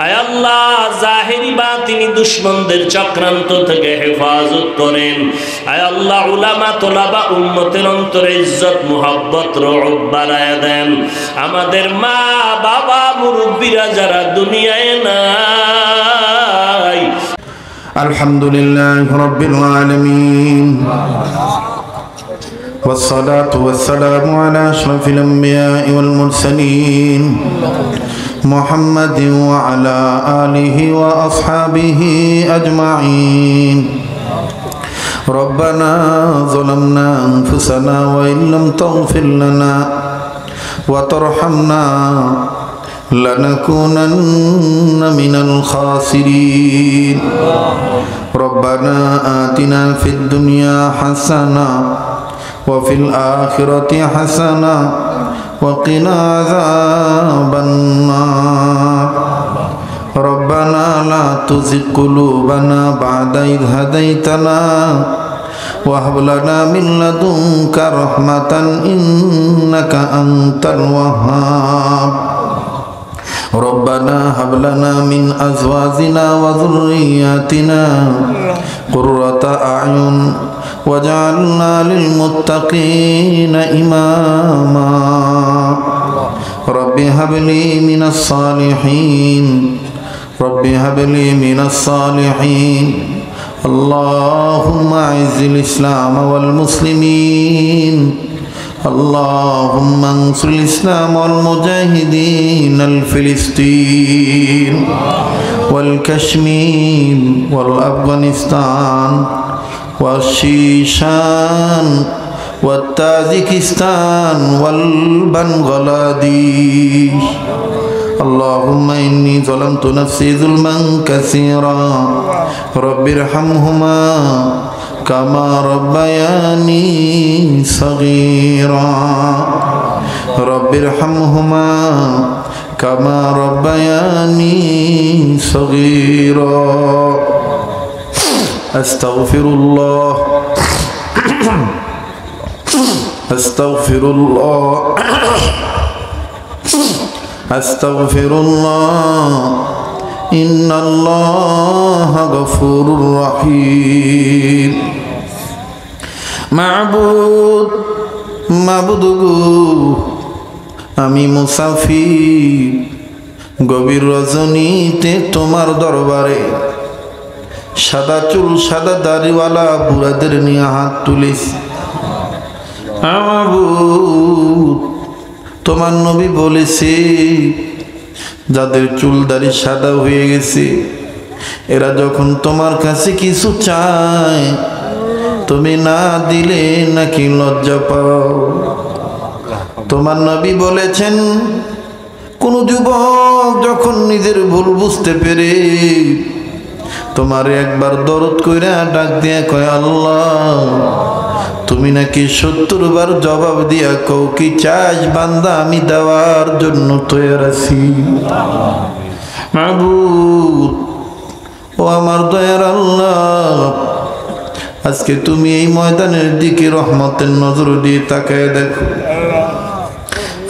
আয় আল্লাহ জাহিরি বাতিনি দুশমনদের চক্রান্ত থেকে হেফাজত করেন। আয় আল্লাহ উলামা তোলাবা উম্মতের অন্তরে ইজ্জত মুহাব্বত রওব বাড়ায়া দেন। আমাদের মা বাবা মুরব্বিরা যারা দুনিয়ায় নাই, আলহামদুলিল্লাহ রাব্বিল আলামিন والصلاة والسلام على أشرف الأنبياء والمرسلين محمد وعلى آله وأصحابه أجمعين ربنا ظلمنا أنفسنا وإن لم تغفر لنا وترحمنا لنكونن من الخاسرين ربنا آتنا في الدنيا حسنة وفي الآخرة حسنة وقنا عذاب النار ربنا لا تزغ قلوبنا بعد إذ هديتنا وهب لنا من لدنك رحمة إنك أنت الوهاب ربنا هب لنا من أزواجنا وذرياتنا قرة أعين وجعلنا للمتقين إماما رب هب لي من الصالحين رب هب لي من الصالحين اللهم أعز الإسلام والمسلمين اللهم انصر الإسلام والمجاهدين الفلسطين والكشمير والأفغانستان والشيشان والتاجكستان والبنغلاديش اللهم إني ظلمت نفسي ظلما كثيرا رب ارحمهما كما ربياني صغيرا رب ارحمهما كما ربياني صغيرا أستغفر الله أستغفر الله أستغفر الله إن الله غفور رحيم معبود আমি মুসাফির গভীর রজনীতে তোমার দরবারে সাদা চুল সাদা দাড়িওয়ালা বুড়াদের নিয়ে হাত তুলেছি। তোমার নবী বলেছে যাদের চুল দাড়ি সাদা হয়ে গেছে এরা যখন তোমার কাছে কিছু চায় তুমি না দিলে নাকি লজ্জা পাও। তোমার নবী বলেছেন কোন যুবক যখন নিজের ভুল বুঝতে পেরে তোমার একবার দরদ কইরা ডাক দিয়া কয় আল্লাহ তুমি নাকি 70 বার জবাব দিয়া কও কি চাস বান্দা আমি দেওয়ার জন্য তৈরি আছি। মাবুদ ও আমার দয়ার আল্লাহ আজকে তুমি এই ময়দানের দিকে রহমতের নজর দিয়ে তাকায় দেখো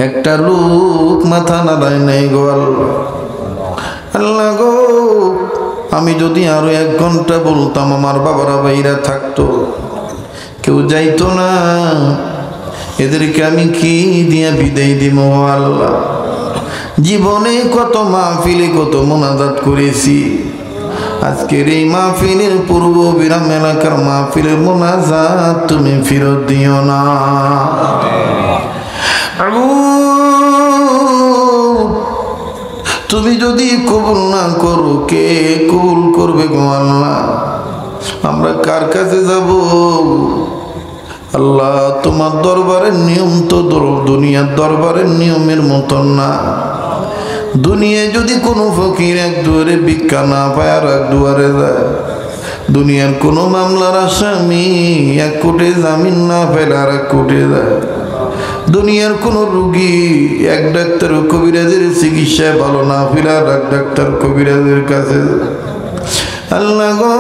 একটা লোক মাথা নাড়ায় নাই গো আল্লাহ গো আমি যদি আরো 1 ঘন্টা বলতাম আমার বাবারা ভাইরা থাকতো কেউ যাইতো না এদেরকে আমি কি দিয়া বিদায় দিব আল্লাহ। জীবনে কত মাহফিলে কত মোনাজাত করেছি আজকের এই মাহফিলের পূর্ব বিরাম এলাকার মাহফিলের মোনাজাত তুমি ফেরত দিও না। তুমি যদি কবুল না করো কে কবুল করবে গো আল্লাহ? আমরা কার কাছে যাব আল্লাহ? তোমার দরবারের নিয়ম তো দুনিয়ার দরবারের নিয়মের মতন না। দুনিয়ায় যদি কোনো ফকির এক দুয়ারে ভিক্ষা না পায় আর এক দুয়ারে যায়, দুনিয়ার কোনো মামলার আসামি 1 কোটি জামিন না পেলে আর 1 কোটি যায়, দুনিয়ার কোনো রুগী 1 ডাক্তার কবিরাজের চিকিৎসায় ভালো না পেলে আর 1 ডাক্তার কবিরাজের কাছে। আল্লাহ গো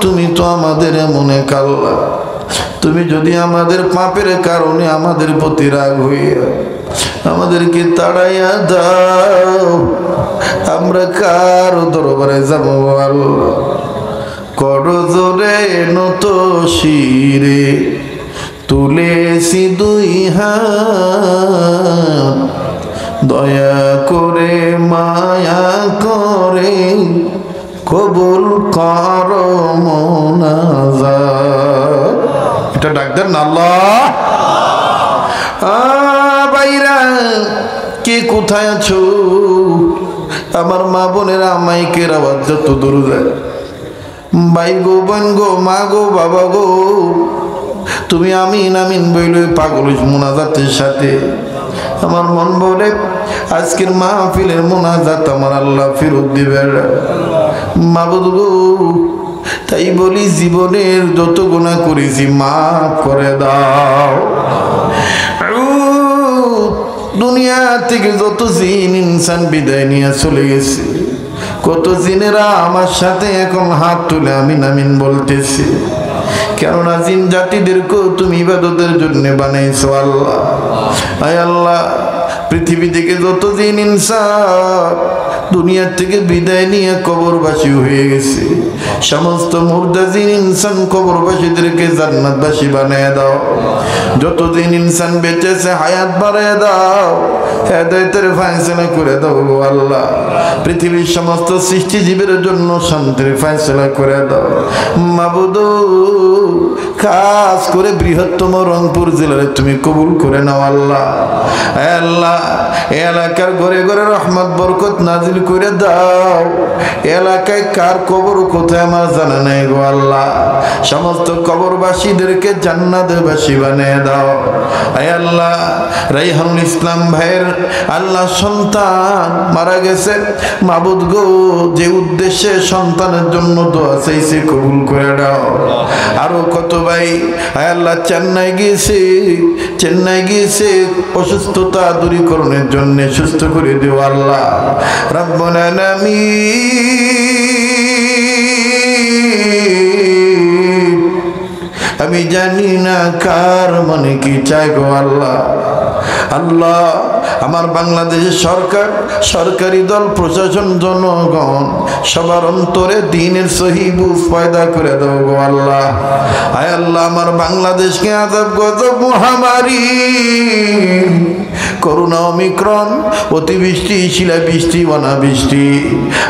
তুমি তো আমাদের এমন এক আল্লাহ, তুমি যদি আমাদের পাপের কারণে আমাদের প্রতি রাগ হইয়া আমাদেরকে তাড়াইয়া দাও, আমরা কার দরবারে যাব আল্লাহ? করজোরে নত শিরে তুলেছি দুই হাত, দয়া করে মায়া করে কবুল কর মোনাজাত। এটা ডাক দেন না আল্লাহ। বাইরা কে কোথায় আছো? আমার মা বোনেরা মাইকের আওয়াজ যত দূর যায়, ভাই গো, বোন গো, মা গো, বাবা গো, তুমি আমিন আমিন বইলে পাগল মোনাজাতের সাথে। আমার মন বলে আজকের মাহফিলের মোনাজাত আমার আল্লাহ ফেরত দিবে মাবুদ গো। তাই বলি জীবনের যত গুনাহ করেছি মাফ করে দাও। দুনিয়া থেকে যত জিন ইনসান বিদায় নিয়ে চলে গেছে, কত জিনেরা আমার সাথে এখন হাত তুলে আমিন আমিন বলতেছে, কেননা জিন জাতিদেরকেও তুমি ইবাদতের জন্য বানাইছো আল্লাহ। আয় আল্লাহ, পৃথিবী থেকে যত জিন ইনসান দুনিয়ার থেকে বিদায় নিয়ে কবরবাসী হয়ে গেছে, সমস্ত মুর্দা জিন ইনসান কবরবাসীদেরকে জান্নাতবাসী বানিয়ে দাও। যত জিন ইনসান বেঁচেছে হায়াত বাড়ায় দাও, হেদায়েতের ফয়সালা করে দাও গো আল্লাহ। পৃথিবীর সমস্ত সৃষ্টিজীবের জন্য শান্তির ফয়সালা করে দাও মাবুদ। খাস করে বৃহত্তম রংপুর জেলায় তুমি কবুল করে নাও আল্লাহ। আল্লাহ, এলাকার ঘরে ঘরে রহমত বরকত নাজিল করে দাও। এলাকায় কার কবর কোথায় আমার জানা নেই গো আল্লাহ। সমস্ত কবরবাসীদেরকে জান্নাতবাসী বানিয়ে দাও। আয় আল্লাহ, রাইহানুল ইসলাম ভাইয়ের আল্লাহ সন্তান মারা গেছে মাবুদ গো, যে উদ্দেশ্যে সন্তানের জন্য দোয়া চাইছে কবুল করে দাও। আরো কত ভাই আয় আল্লাহ চেন্নাই গিয়েছে অসুস্থতা দূরীকরণের জন্য সুস্থ করে দিও আল্লাহ রাব্বুল আলামিন। আমি জানি না কার মনে কি চাই গো আল্লাহ। আল্লাহ, আমার বাংলাদেশের সরকার, সরকারি দল, প্রশাসন, জনগণ সবার অন্তরে দ্বীনের সহি বুঝ পয়দা করে দাও গো আল্লাহ। আয় আল্লাহ, আমার বাংলাদেশকে আযাব গজব মহামারী, করোনা, ওমিক্রন, অতিবৃষ্টি, শিলাবৃষ্টি, অনাবৃষ্টি,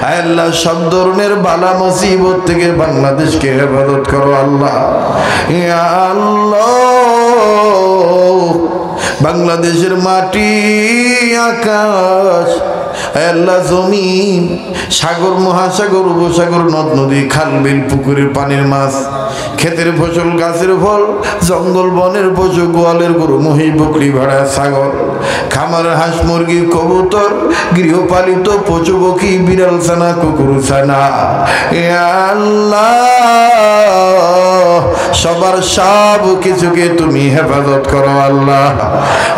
আয় আল্লাহ সব ধরনের বালা মুসিবত থেকে বাংলাদেশকে হেফাজত করো আল্লাহ। ইয়া আল্লাহ, বাংলাদেশের মাটি, আকাশ, আল্লাহ জমিন, সাগর, মহাসাগর, উপসাগর, নদ নদী, খাল বিল, পুকুরের পানির মাছ, ক্ষেতের ফসল, গাছের ফল, জঙ্গল বনের পশু, গোয়ালের গরু, মহি, বকরি, ভেড়া, ছাগল, খামারের হাঁস, মুরগি, কবুতর, গৃহপালিত পশু পক্ষী, বিড়াল ছানা, কুকুর ছানা, এ আল্লাহ সবার সব কিছুকে তুমি হেফাজত করো আল্লাহ।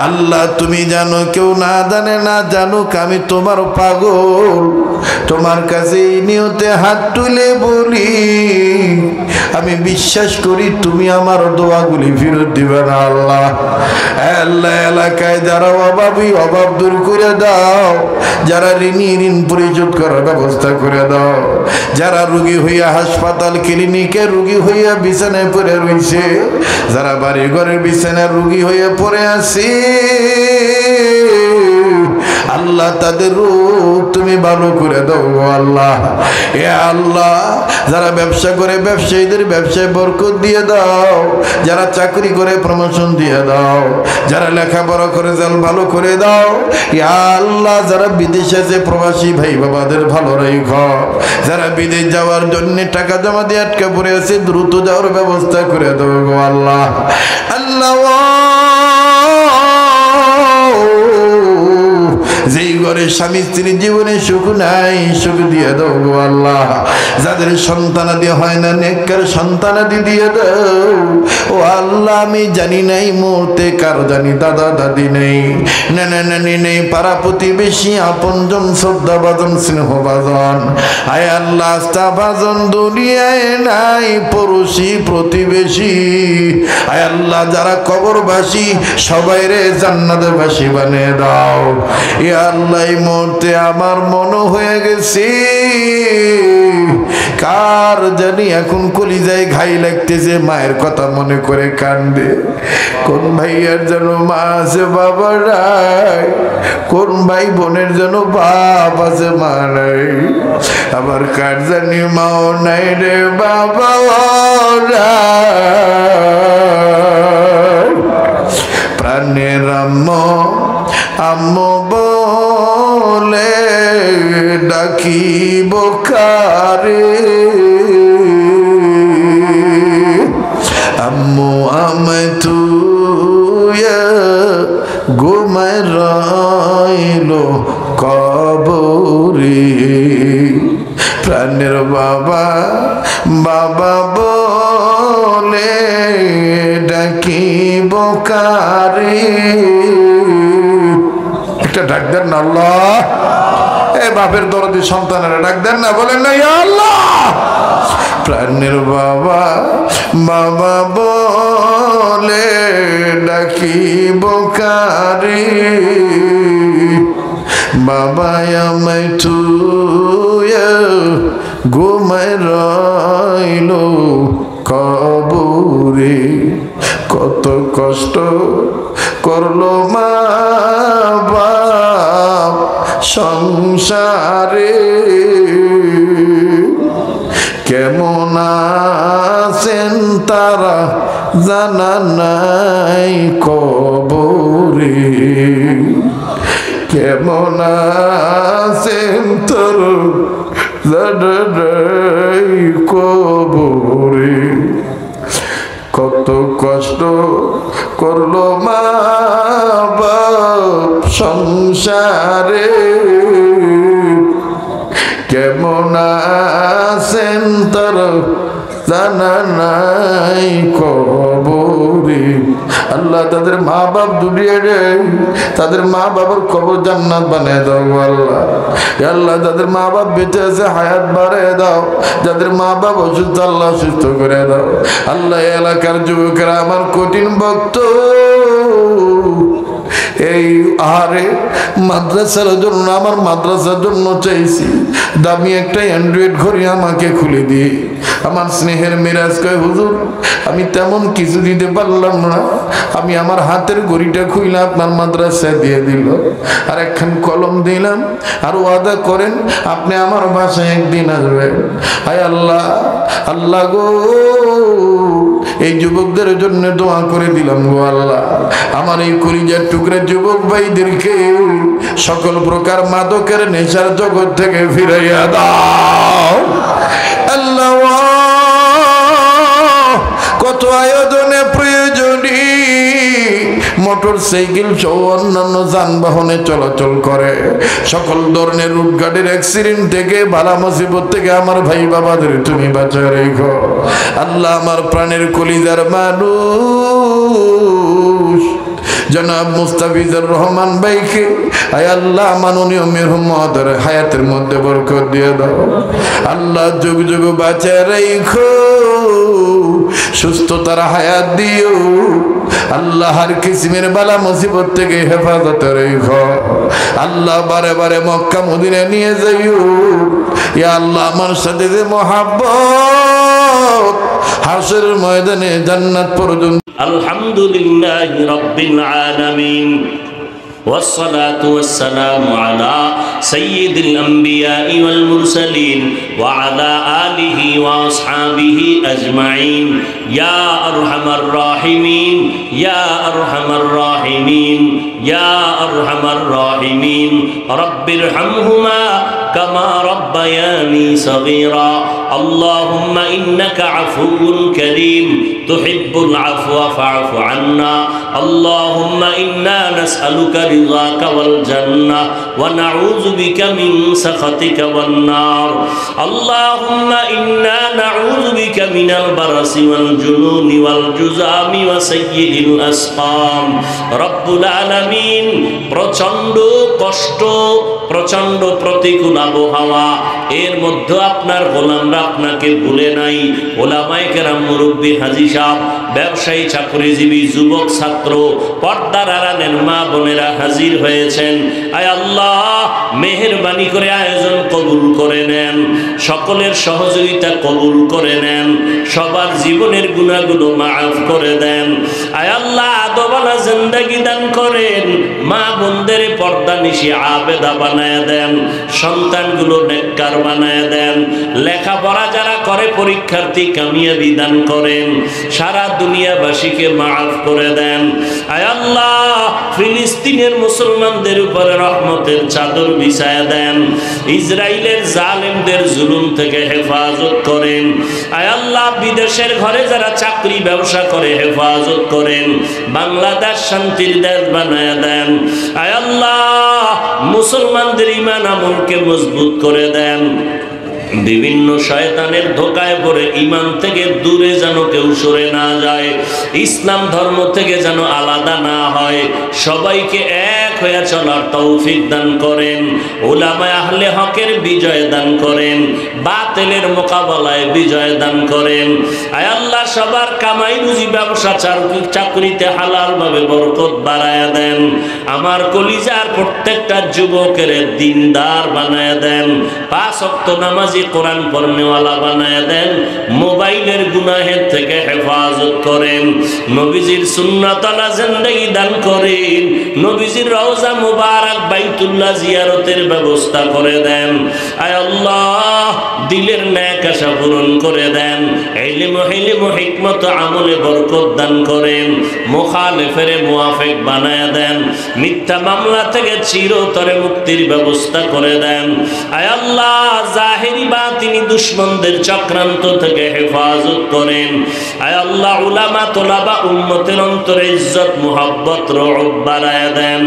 আল্লাহ, তুমি জানো, কেউ না জানে, না জানুক, আমি তোমার পাগল, তোমার কাছে এই নিয়তে হাত তুলে বলি, আমি বিশ্বাস করি তুমি আমার দোয়াগুলি ফেরত দিবে না আল্লাহ। আল্লাহ, এলাকায় যারা অভাবী, অভাব দূর করে দাও, যারা ঋণী, ঋণ পরিশোধ করার ব্যবস্থা করে দাও, যারা রোগী হইয়া হাসপাতাল ক্লিনিকে রোগী হইয়া বিছানায় পড়ে রয়েছে, যারা বাড়ি ঘরের বিছানায় রোগী হইয়া পড়ে আছে, আল্লাহ তাদের রোগ তুমি ভালো করে দাও আল্লাহ। এ আল্লাহ, যারা ব্যবসা করে ব্যবসায়ীদের ব্যবসায় বরকত দিয়ে দাও, যারা চাকরি করে প্রমোশন দিয়ে দাও, যারা লেখাপড়া করে জাল ভালো করে দাও। ইয়া আল্লাহ, যারা বিদেশে আছে প্রবাসী ভাই বাবাদের ভালো রাখো, যারা বিদেশ যাওয়ার জন্য টাকা জমা দিয়ে আটকে পড়ে আছে দ্রুত যাওয়ার ব্যবস্থা করে দাও গো আল্লাহ। আল্লাহ, যেই ঘরে স্বামী স্ত্রীর জীবনে সুখ নাই, সুখ দিয়ে দাও গো আল্লাহ। যাদের সন্তানাদি হয় না নেককার সন্তানাদি দিয়ে দাও ও আল্লাহ। আমি জানি নাই মুহূর্তে কারো জানি দাদা দাদি নেই, নানা নানি নেই, পাড়া প্রতিবেশী আপনজন শ্রদ্ধাভাজন স্নেহভাজন, আয় আল্লাহ আস্থাভাজন দুনিয়ায় নাই, পড়োশি প্রতিবেশী আয় আল্লাহ যারা কবরবাসী সবাই রে জান্নাতবাসী বানিয়ে দাও। এ আল্লাহ এই মুহূর্তে আমার মনে হয়ে গেছে কার জানি এখন কলিজায় ঘাই লাগতেছে, মায়ের কথা মনে করে কান্দে। কোন ভাইয়ের যেন মা আছে বাবা নাই, কোন ভাই বোনের যেন বাপ আছে মা নাই, আবার কার জানি মাও নাই রে বাবা নাই। প্রাণের আম্মু বলে ডাকিব কারে, আম্মু আমায় তুইয়া ঘুমায় রইলো কবরে। প্রাণের বাবা বাবা বলে ডাকিব কারে। একটা ডাক দেন না আল্লাহ, এ বাপের দরদি সন্তানেরা ডাক দেন না, বলেন না ইয়া আল্লাহ। প্রাণের বাবা বাবা বলে ডাকিব কারে, বাবা আমায় তুইয়া ঘুমায় রইলো কবরে। কত কষ্ট করলো মা বাপ সংসারে, কেমন আছেন তারা জানা নাই কবরে, কেমন আছেন তোর জানা নাই কবরে। কত কষ্ট করলো মা বাপ সংসারে, কেমন আছেন তার জানা নাই কবরে। আল্লাহ তাদের মা বাপ দুনিয়ারে, তাদের মা বাবার কবর জান্নাত বানিয়ে দাও আল্লাহ। আল্লাহ তাদের মা বাপ বেঁচে আছে হায়াত বাড়িয়ে দাও, যাদের মা বাপ অসুস্থ আল্লাহ সুস্থ করে দাও আল্লাহ। এলাকার যুবকেরা আমার কঠিন ভক্ত, এই আহারে মাদ্রাসার জন্য আমার মাদ্রাসার জন্য চাইছি দামি একটা অ্যান্ড্রয়েড ঘড়ি আমাকে খুলে দিয়ে। আমার স্নেহের মিরাজ কয় হুজুর আমি তেমন কিছু দিতে পারলাম না, আমি আমার হাতের ঘড়িটা খুইলে আপনার মাদ্রাসায় দিয়ে দিল, আর একখান কলম দিলাম, আর ওয়াদা করেন আপনি আমার বাসায় একদিন আসবেন। হায় আল্লাহ, আল্লাহ গো এই যুবকদের জন্য দোয়া করে দিলাম গো আল্লাহ। আমার এই কলিজার টুকরা যুবক ভাইদেরকে সকল প্রকার মাদকের নেশার জগৎ থেকে ফিরাইয়া দাও আল্লাহ। কত আয়োজনে প্রয়োজনী মোটর সাইকেল সহ অন্যান্য যানবাহনে চলাচল করে, সকল ধরনের রুট গাড়ির অ্যাক্সিডেন্ট থেকে বালা মুসিবত থেকে আমার ভাই বাবাদের তুমি বাঁচায় রেখো আল্লাহ। আমার প্রাণের কলিজার মানুষ জনাব মুস্তাফিজুর রহমান ভাইকে আয় আল্লাহ মাননীয় মেহমুদের হায়াতের মধ্যে বরকত দিয়ে দাও আল্লাহ, যুগ যুগ বাঁচায় রেখো, সুস্থতার হায়াত দিও আল্লাহ, হার কিসিমের বালা মুসিবত থেকে হেফাজত রেখো আল্লাহ। বারে বারে মক্কা মদিনা নিয়ে যাইও ইয়া আল্লাহ। আমার সাথে যে মহাব্বত হাসরের ময়দানে জান্নাত পর্যন্ত। আলহামদুলিল্লাহি রাব্বিল আলামিন والصلاة والسلام على سيد الأنبياء والمرسلين وعلى آله وأصحابه أجمعين يا أرحم الراحمين يا أرحم الراحمين يا أرحم الراحمين رب ارحمهما كما ربياني صغيرا اللهم إنك عفو كريم تحب العفو فاعف عنا اللهم إنا نسألك رضاك والجنة ونعوذ بك من سخطك والنار اللهم إنا نعوذ بك من البرص والجنون والجذام وسيء الأسقام رب العالمين প্রচন্ড কষ্ট প্রচন্ড প্রতিকূল আবহাওয়া এর মধ্যে আপনার গোলামরা আপনাকে ভুলে নাই ওলামায়ে কেরাম মুরব্বী হাজী সাহেব ব্যবসায়ী চাকরিজীবী যুবক ছাত্র পর্দার আড়ালের মা বোনেরা হাজির হয়েছেন আয় আল্লাহ মেহেরবানি করে আয়োজন কবুল করে নেন সকলের সহযোগিতা কবুল করে নেন সবার জীবনের গুনাহগুলো মাফ করে দেন আয় আল্লাহ আদবালা জিন্দেগি দান করেন মা বোনদের পর্দা নিশি আবেদা বানায় দেন সন্তানগুলো নেককার বানায় দেন লেখাপড়া যারা করে পরীক্ষার্থী কামিয়াবি দান করেন সারা দুনিয়াবাসীকে মাফ করে দেন আয় আল্লাহ ফিলিস্তিনের মুসলমানদের উপরে রহমতের চাদর বিছায়া দেন ইসরায়েলের জালেমদের জুলুম থেকে হেফাজত করেন আয় আল্লাহ বিদেশের ঘরে যারা চাকরি ব্যবসা করে হেফাজত করেন বাংলাদেশ শান্তির দেশ বানায়া দেন আয় আল্লাহ মুসলমানদের ঈমান আমলকে মজবুত করে দেন বিভিন্ন শয়তানের ধোকায় পড়ে ঈমান থেকে দূরে যেন কেউ সরে না যায় ইসলাম ধর্ম থেকে যেন আলাদা না হয় সবাইকে এক হয়ে চলার তৌফিক দান করেন উলামায়ে আহলে হকের বিজয় দান করেন বাতিলের মোকাবেলায় বিজয় দান করেন আয় আল্লাহ সবার কামাই রুজি ব্যবসা চাকরিতে হালাল ভাবে বরকত বাড়ায়া দেন আমার কলিজার প্রত্যেকটা যুবকের দিনদার বানায়া দেন পাঁচ ওয়াক্ত নামাজি কোরআন পড়নেওয়ালা বানায় দেন মোবাইলের গুনাহের থেকে হেফাজত করেন নবীজির সুন্নাতওয়ালা জিন্দেগি দান করেন নবীজির রওজা মুবারক বাইতুল্লাহ জিয়ারতের ব্যবস্থা করে দেন আয় আল্লাহ দিলের নেক আশা পূরণ করে দেন ইলম হিকমত আমলে বরকত দান করেন মুখালিফের মুওয়াফিক বানায় দেন মিথ্যা মামলা থেকে চিরতরে মুক্তির ব্যবস্থা করে দেন আয় আল্লাহ জাহিরি বাতিনি দুশমনদের চক্রান্ত থেকে হেফাজত করেন আয় আল্লাহ উলামা তোলাবা উম্মতের অন্তরে ইজ্জত মুহাব্বত রউব বাড়ায়া দেন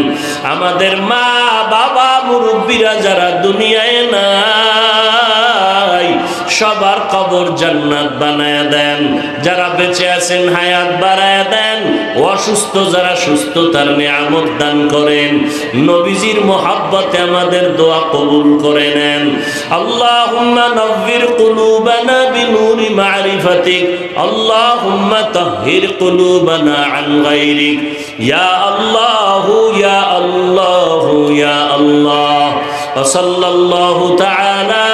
আমাদের মা বাবা মুরব্বিরা যারা দুনিয়ায় নাই সবার কবর জান্নাত বানায়া দেন যারা বেঁচে আছেন হায়াত বাড়ায়া দেন অসুস্থ যারা সুস্থতার নিয়ামত দান করেন নবীজির মুহাব্বতে আমাদের দোয়া কবুল করে নেন আল্লাহুম্মা নব্বির কুলুবানা বিনুরি মারিফাতিক আল্লাহুম্মা তাহহির কুলুবানা আন গায়রিক ইয়া আল্লাহু ইয়া আল্লাহু ইয়া আল্লাহ ওয়া সাল্লাল্লাহু তাআলা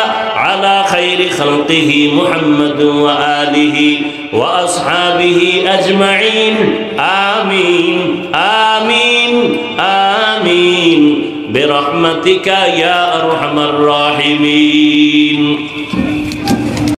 على خير خلقه محمد وآله وأصحابه أجمعين آمين آمين آمين برحمتك يا أرحم الراحمين